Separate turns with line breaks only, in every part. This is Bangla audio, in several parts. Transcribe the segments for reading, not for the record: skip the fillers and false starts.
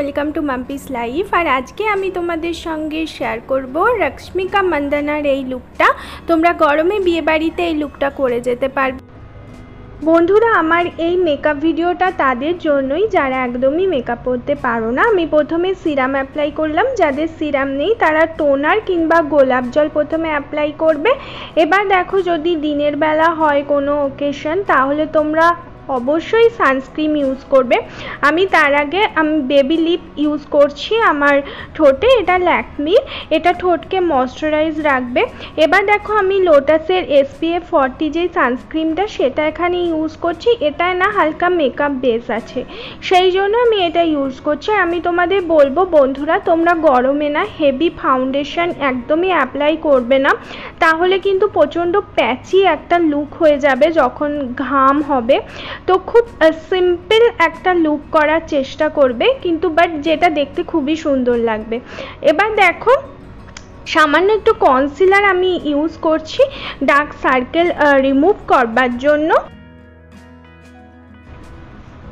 Welcome to Mampi's life. আর আজকে আমি তোমাদের সঙ্গে শেয়ার করব রশ্মিকা মান্দানার এই লুকটা। তোমরা গরমে বিয়েবাড়িতে এই লুকটা করে যেতে পারবে। বন্ধুরা, আমার এই মেকআপ ভিডিওটা তাদের জন্যই যারা একদমই মেকআপ করতে পারো না। আমি প্রথমে সিরাম অ্যাপ্লাই করলাম, যাদের সিরাম নেই তারা টোনার কিংবা গোলাপ জল প্রথমে অ্যাপ্লাই করবে। এবার দেখো, যদি দিনের বেলা হয় কোনো ওকেশন তাহলে তোমরা অবশ্যই সানস্ক্রিন ইউজ করবে। আমি তার আগে বেবি লিপ ইউজ করছি আমার ঠোঁটে, এটা ল্যাকমির, এটা ঠোঁটকে ময়শ্চারাইজ রাখবে। এবার দেখো, আমি লোটাসের SPF 40 যেই সানস্ক্রিনটা সেটা এখানে ইউজ করছি। এটায় না হালকা মেকআপ বেস আছে, সেই জন্য আমি এটা ইউজ করছি। আমি তোমাদের বলবো বন্ধুরা, তোমরা গরমে না হেভি ফাউন্ডেশন একদমই অ্যাপ্লাই করবে না, তাহলে কিন্তু প্রচণ্ড প্যাচি একটা লুক হয়ে যাবে যখন ঘাম হবে। তো খুব সিম্পল একটা লুক করার চেষ্টা করবে, কিন্তু বাট যেটা দেখতে খুবই সুন্দর লাগবে। এবার দেখো, সামান্য একটু কনসিলার আমি ইউজ করছি ডার্ক সার্কেল রিমুভ করবার জন্য।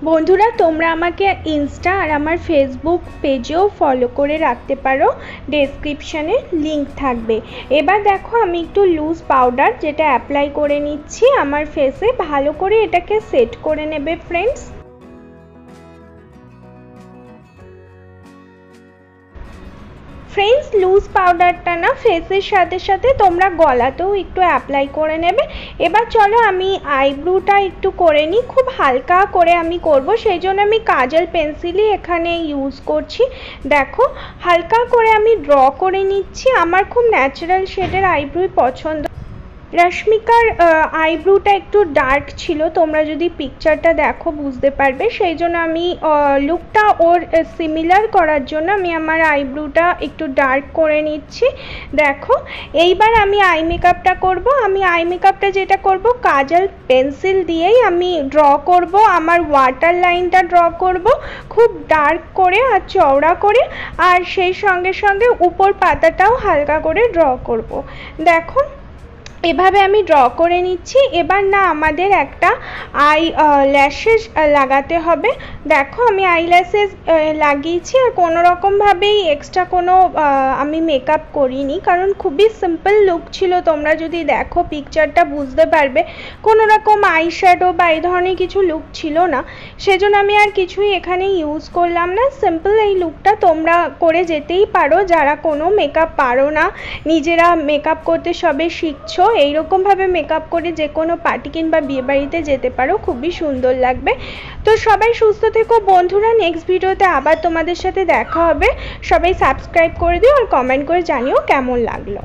বন্ধুরা, তোমরা আমাকে ইনস্টা আর আমার ফেসবুক পেজেও ফলো করে রাখতে পারো, ডেসক্রিপশানে লিঙ্ক থাকবে। এবার দেখো, আমি একটু লুজ পাউডার যেটা অ্যাপ্লাই করে নিচ্ছি আমার ফেসে। ভালো করে এটাকে সেট করে নেবে ফ্রেন্ডস। লুজ পাউডারটা না ফেসের সাথে সাথে তোমরা গলাতেও একটু অ্যাপ্লাই করে নেবে। এবার চলো আমি আইব্রোটা একটু করে নিই, খুব হালকা করে আমি করব, সেই জন্য আমি কাজল পেন্সিলই এখানে ইউজ করছি। দেখো, হালকা করে আমি ড্র করে নিচ্ছি। আমার খুব ন্যাচারাল শেডের আইব্রোই পছন্দ। রশ্মিকার আইব্রোটা একটু ডার্ক ছিল, তোমরা যদি পিকচারটা দেখো বুঝতে পারবে, সেই জন্য আমি লুকটা ওর সিমিলার করার জন্য আমি আমার আইব্রোটা একটু ডার্ক করে নিচ্ছি। দেখো, এইবার আমি আই মেকআপটা করব। আমি আই মেকআপটা যেটা করব, কাজল পেন্সিল দিয়েই আমি ড্র করব। আমার ওয়াটার লাইনটা ড্র করব খুব ডার্ক করে আর চওড়া করে, আর সেই সঙ্গে সঙ্গে উপর পাতাটাও হালকা করে ড্র করব। দেখো, এভাবে আমি ড্র করে নিচ্ছি। এবার না আমাদের একটা আই ল্যাশেস লাগাতে হবে। দেখো, আমি আই ল্যাশেস লাগিয়েছি, আর কোনো রকমভাবেই এক্সট্রা কোনো আমি মেকআপ করিনি, কারণ খুবই সিম্পল লুক ছিল। তোমরা যদি দেখো পিকচারটা বুঝতে পারবে, কোনো রকম আই শ্যাডো বা এই ধরনের কিছু লুক ছিল না, সেজন্য আমি আর কিছুই এখানে ইউজ করলাম না। সিম্পল এই লুকটা তোমরা করে যেতেই পারো যারা কোনো মেকআপ পারো না, নিজেরা মেকআপ করতে সবে শিখছো। এইরকমভাবে মেকআপ করে যে কোনো পার্টি কিংবা বিয়েবাড়িতে যেতে পারো, খুবই সুন্দর লাগবে। তো সবাই সুস্থ থেকো বন্ধুরা, নেক্সট ভিডিওতে আবার তোমাদের সাথে দেখা হবে। সবাই সাবস্ক্রাইব করে দিও আর কমেন্ট করে জানিও কেমন লাগলো।